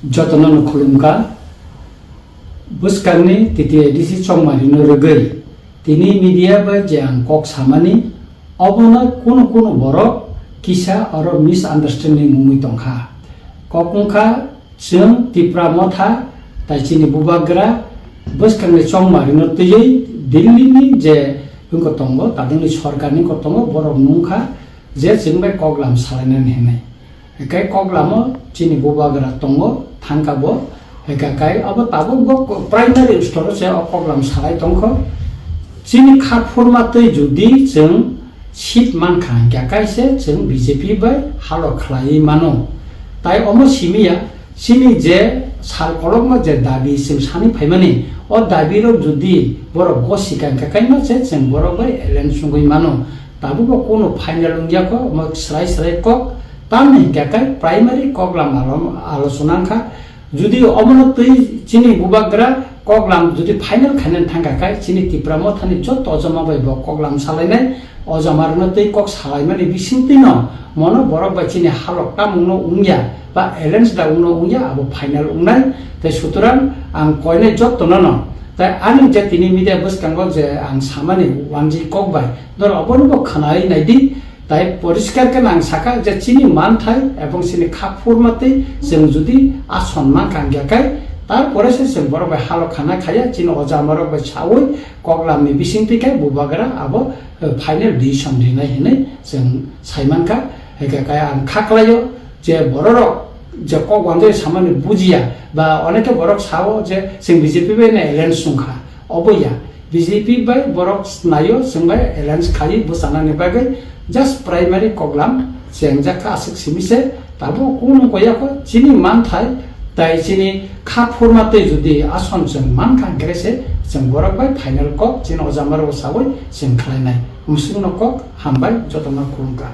jotno khulumka buskangni titi edisi chongmari no rugui tini media ba jang kok samani obona kuno borok kisa aro misunderstanding mumui tongkha kokungkha jeng tipra motha taicini bubagra buskangni chongmari no tiyei Delhi ni je bungko tongo tadingni sorkarni ko tongo borok nungkha je jengbai koklam salainen henai kai koglamo chini bubagra tongo thangkabo kai abo tabo primary store se koklam salai tongkho chini khat forma tei judi jeng sit mankha kai se jeng BJP bai halo khlai mano tai omo simia sini je sal kolokma je dabi sim sani phaimani o dabi ro judi boro gosikan kai no se jeng boro bai elen sungui mano tabu ko kono final ungya ko mak srai ko tamni kai primary koklam alosona kha যদি অমনতই চিনি বুবাগ্রা কগলাম যদি final খানেন থাঙ্গাকাই চিনি তিপ্রামো Thani যত অজমা বাইব কগলাম সালাইনাই অজমারনতই cock সালাইমানি বিসিংতিন mono Borok by চিনি হালকটা মুনো উংয়া বা এলেন্স দা উনো উংয়া আবো final উংনাই তাই সুতরাং আং কয়নে যত নন তাই আনি যে তিনি মিডিয়া বসকাঙ্গ যে আং সামানি ওয়ানজি ককবাই ধর অবনব খানাই নাইদি তাই পরিষ্কার কেন আং সাকা যে চিনি মান থাই এবং চিনি খাপ ফুরমাতে जों जुदि आसनमान कांगियाकाय तारपरे से जों बरक बाय हालो खाना खाया चिन अजा मरक बाय सावै कगलामनि बिसिंतिकाय बुबाग्रा आबो फाइनल डिसिसन दिनाय हिनै जों साइमानका हेकाकाय आं खाख्लायो जे बररक जे कगवानजे सामानि बुजिया बा अनेके बरक सावो जे जों बीजेपी बाय एलायन्स सुंखा अबया बीजेपी बाय बरक नायो जों बाय एलायन्स खालि बुसानानि बागै जास्ट प्राइमारी कगलाम जेंजाखा आसिक सिमिसे ताबो कोनो गयाखो चिनि मान थाय ताइ चिनि खाप फरमाते जुदि आसन जों मान खांग्रेसे जों बरक बाय फाइनल कक चिन अजामार सावै जों खालायनाय मुसुं नकक हामबाय जतन खुलुमका।